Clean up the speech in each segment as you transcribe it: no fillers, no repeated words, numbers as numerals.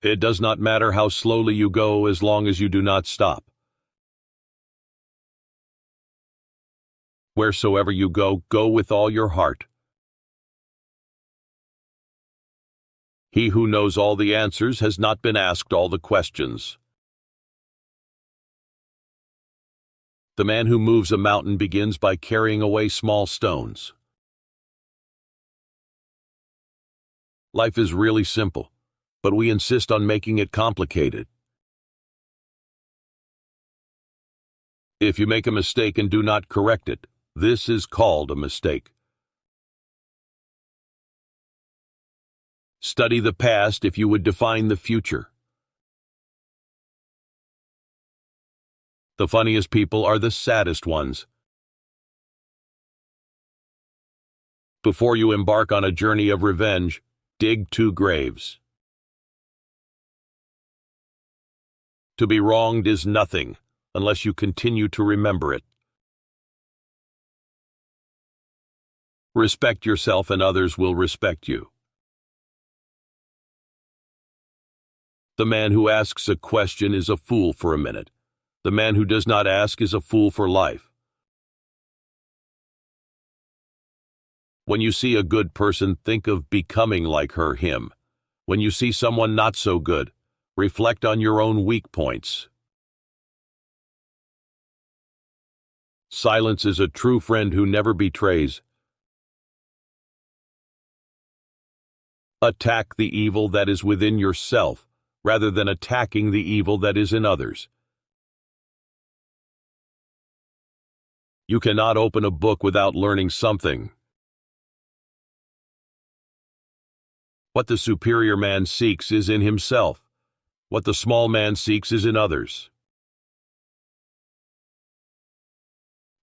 It does not matter how slowly you go as long as you do not stop. Wheresoever you go, go with all your heart. He who knows all the answers has not been asked all the questions. The man who moves a mountain begins by carrying away small stones. Life is really simple, but we insist on making it complicated. If you make a mistake and do not correct it, this is called a mistake. Study the past if you would define the future. The funniest people are the saddest ones. Before you embark on a journey of revenge, dig 2 graves. To be wronged is nothing unless you continue to remember it. Respect yourself and others will respect you. The man who asks a question is a fool for a minute. The man who does not ask is a fool for life. When you see a good person, think of becoming like her, him. When you see someone not so good, reflect on your own weak points. Silence is a true friend who never betrays. Attack the evil that is within yourself, rather than attacking the evil that is in others. You cannot open a book without learning something. What the superior man seeks is in himself. What the small man seeks is in others.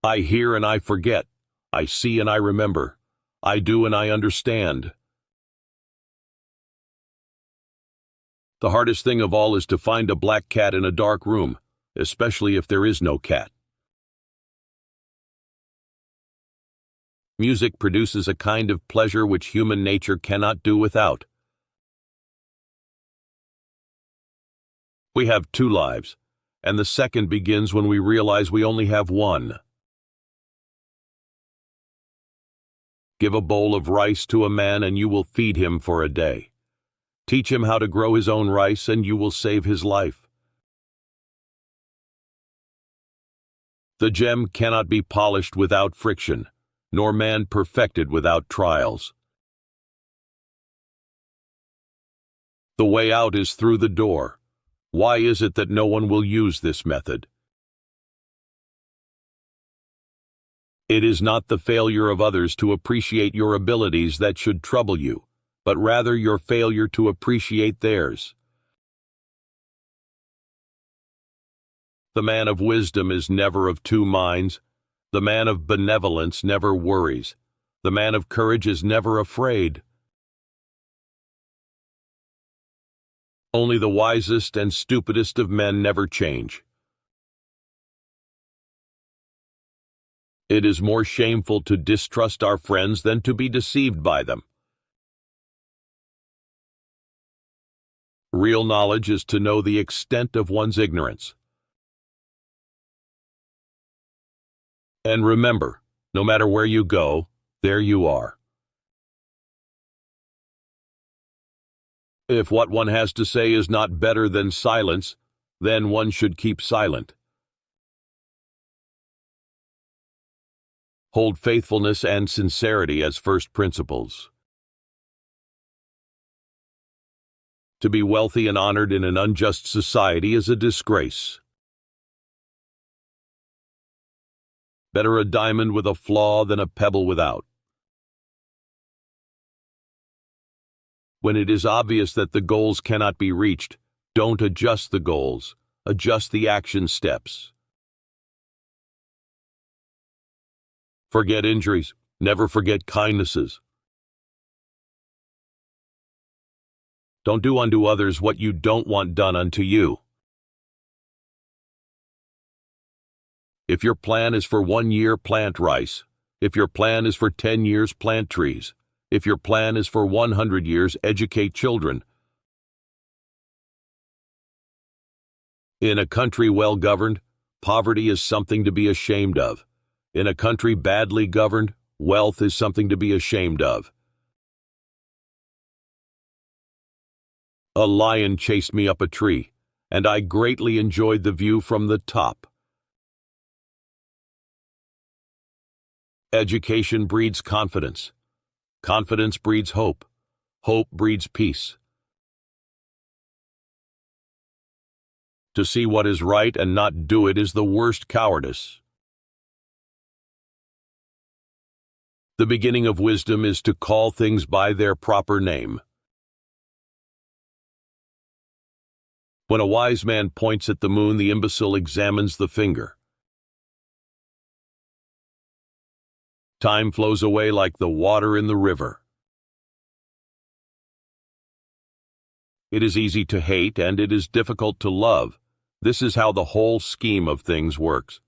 I hear and I forget. I see and I remember. I do and I understand. The hardest thing of all is to find a black cat in a dark room, especially if there is no cat. Music produces a kind of pleasure which human nature cannot do without. We have 2 lives, and the second begins when we realize we only have one. Give a bowl of rice to a man and you will feed him for a day. Teach him how to grow his own rice and you will save his life. The gem cannot be polished without friction, nor man perfected without trials. The way out is through the door. Why is it that no one will use this method? It is not the failure of others to appreciate your abilities that should trouble you, but rather your failure to appreciate theirs. The man of wisdom is never of 2 minds. The man of benevolence never worries. The man of courage is never afraid. Only the wisest and stupidest of men never change. It is more shameful to distrust our friends than to be deceived by them. Real knowledge is to know the extent of one's ignorance. And remember, no matter where you go, there you are. If what one has to say is not better than silence, then one should keep silent. Hold faithfulness and sincerity as first principles. To be wealthy and honored in an unjust society is a disgrace. Better a diamond with a flaw than a pebble without. When it is obvious that the goals cannot be reached, don't adjust the goals, adjust the action steps. Forget injuries, never forget kindnesses. Don't do unto others what you don't want done unto you. If your plan is for 1 year, plant rice. If your plan is for 10 years, plant trees. If your plan is for 100 years, educate children. In a country well governed, poverty is something to be ashamed of. In a country badly governed, wealth is something to be ashamed of. A lion chased me up a tree, and I greatly enjoyed the view from the top. Education breeds confidence. Confidence breeds hope. Hope breeds peace. To see what is right and not do it is the worst cowardice. The beginning of wisdom is to call things by their proper name. When a wise man points at the moon, the imbecile examines the finger. Time flows away like the water in the river. It is easy to hate and it is difficult to love. This is how the whole scheme of things works.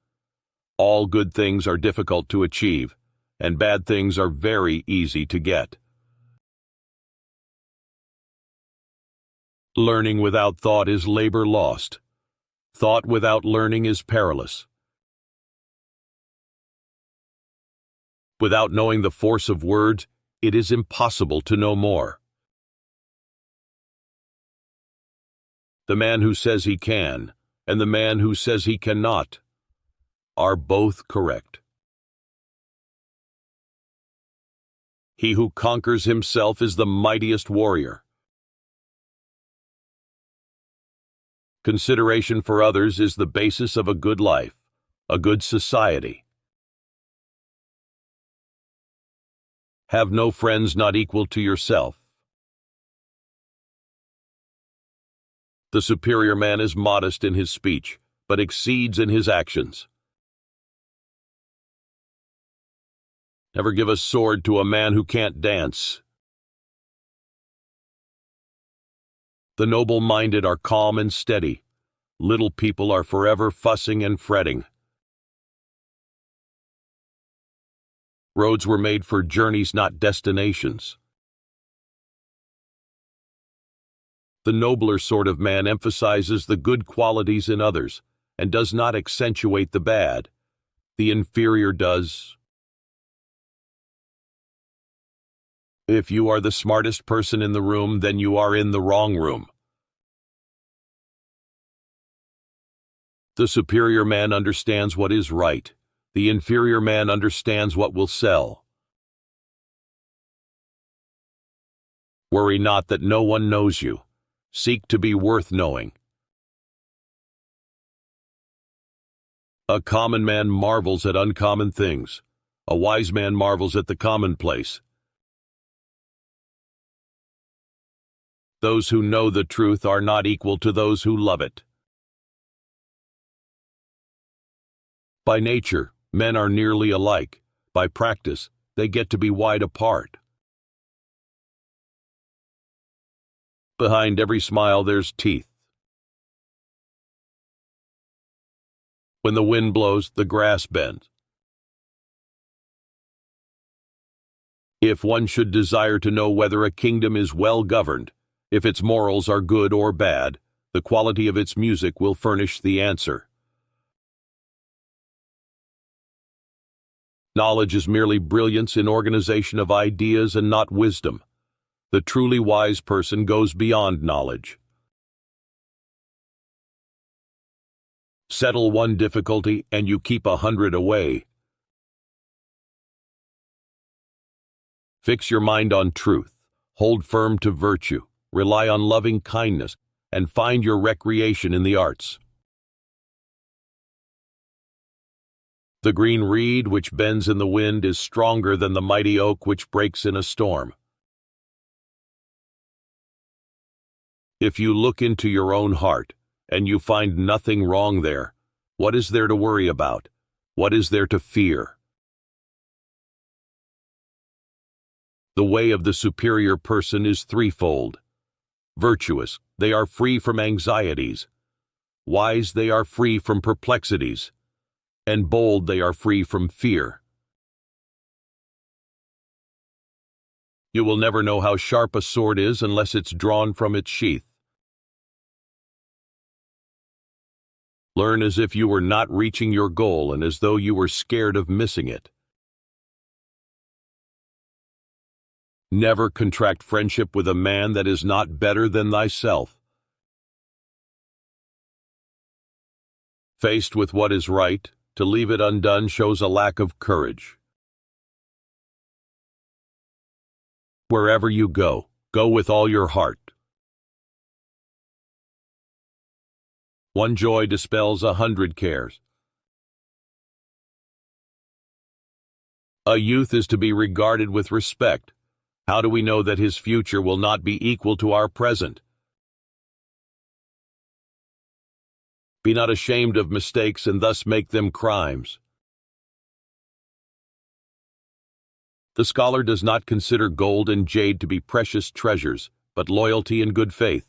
All good things are difficult to achieve, and bad things are very easy to get. Learning without thought is labor lost. Thought without learning is perilous. Without knowing the force of words, it is impossible to know more. The man who says he can, and the man who says he cannot, are both correct. He who conquers himself is the mightiest warrior. Consideration for others is the basis of a good life, a good society. Have no friends not equal to yourself. The superior man is modest in his speech, but exceeds in his actions. Never give a sword to a man who can't dance. The noble-minded are calm and steady. Little people are forever fussing and fretting. Roads were made for journeys, not destinations. The nobler sort of man emphasizes the good qualities in others and does not accentuate the bad. The inferior does. If you are the smartest person in the room, then you are in the wrong room. The superior man understands what is right. The inferior man understands what will sell. Worry not that no one knows you. Seek to be worth knowing. A common man marvels at uncommon things. A wise man marvels at the commonplace. Those who know the truth are not equal to those who love it. By nature, men are nearly alike. By practice, they get to be wide apart. Behind every smile there's teeth. When the wind blows, the grass bends. If one should desire to know whether a kingdom is well governed, if its morals are good or bad, the quality of its music will furnish the answer. Knowledge is merely brilliance in organization of ideas and not wisdom. The truly wise person goes beyond knowledge. Settle one difficulty and you keep 100 away. Fix your mind on truth, hold firm to virtue, rely on loving kindness, and find your recreation in the arts. The green reed which bends in the wind is stronger than the mighty oak which breaks in a storm. If you look into your own heart, and you find nothing wrong there, what is there to worry about? What is there to fear? The way of the superior person is threefold. Virtuous, they are free from anxieties. Wise, they are free from perplexities. And bold, they are free from fear. You will never know how sharp a sword is unless it's drawn from its sheath. Learn as if you were not reaching your goal and as though you were scared of missing it. Never contract friendship with a man that is not better than thyself. Faced with what is right, to leave it undone shows a lack of courage. Wherever you go, go with all your heart. One joy dispels 100 cares. A youth is to be regarded with respect. How do we know that his future will not be equal to our present? Be not ashamed of mistakes and thus make them crimes. The scholar does not consider gold and jade to be precious treasures, but loyalty and good faith.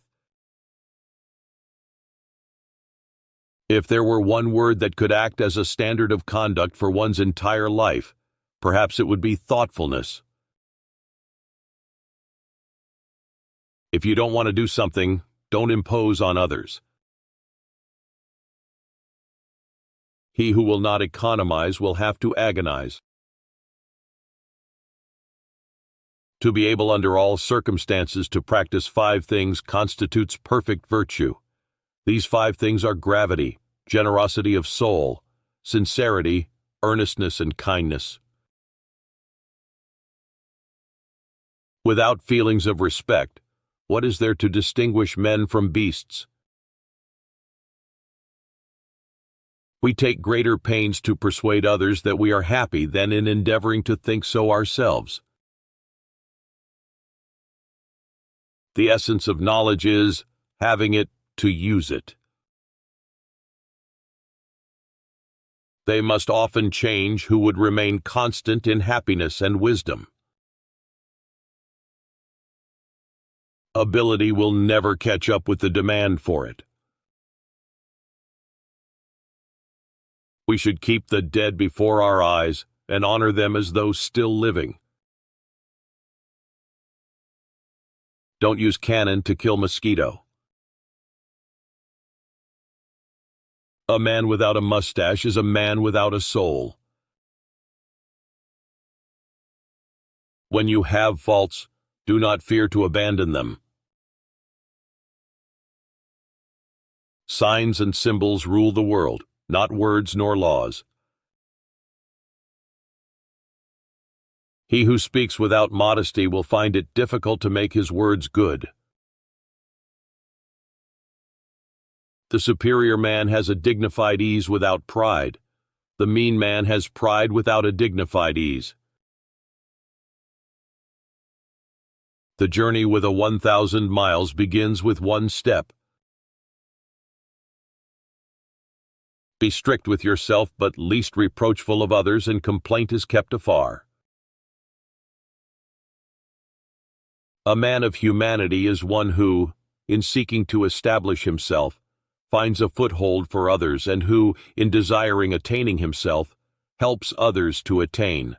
If there were one word that could act as a standard of conduct for one's entire life, perhaps it would be thoughtfulness. If you don't want to do something, don't impose on others. He who will not economize will have to agonize. To be able under all circumstances to practice 5 things constitutes perfect virtue. These 5 things are gravity, generosity of soul, sincerity, earnestness, and kindness. Without feelings of respect, what is there to distinguish men from beasts? We take greater pains to persuade others that we are happy than in endeavoring to think so ourselves. The essence of knowledge is having it to use it. They must often change who would remain constant in happiness and wisdom. Ability will never catch up with the demand for it. We should keep the dead before our eyes and honor them as though still living. Don't use cannon to kill mosquito. A man without a mustache is a man without a soul. When you have faults, do not fear to abandon them. Signs and symbols rule the world, not words nor laws. He who speaks without modesty will find it difficult to make his words good. The superior man has a dignified ease without pride. The mean man has pride without a dignified ease. The journey with 1,000 miles begins with 1 step. Be strict with yourself, but least reproachful of others, and complaint is kept afar. A man of humanity is one who, in seeking to establish himself, finds a foothold for others, and who, in desiring attaining himself, helps others to attain.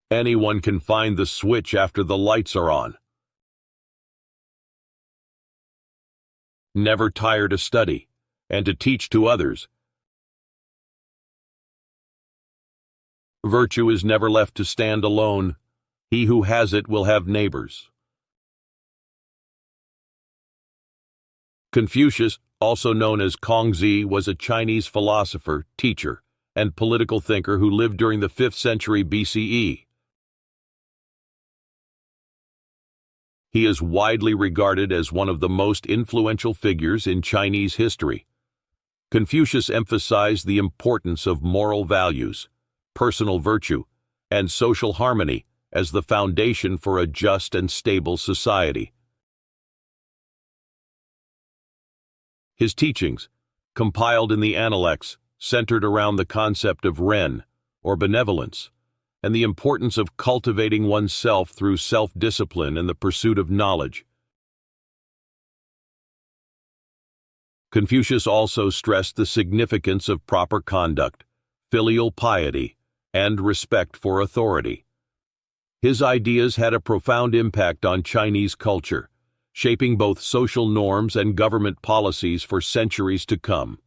Anyone can find the switch after the lights are on. Never tire to study, and to teach to others. Virtue is never left to stand alone. He who has it will have neighbors. Confucius, also known as Kongzi, was a Chinese philosopher, teacher, and political thinker who lived during the 5th century BCE. He is widely regarded as one of the most influential figures in Chinese history. Confucius emphasized the importance of moral values, personal virtue, and social harmony as the foundation for a just and stable society. His teachings, compiled in the Analects, centered around the concept of ren, or benevolence, and the importance of cultivating oneself through self-discipline and the pursuit of knowledge. Confucius also stressed the significance of proper conduct, filial piety, and respect for authority. His ideas had a profound impact on Chinese culture, shaping both social norms and government policies for centuries to come.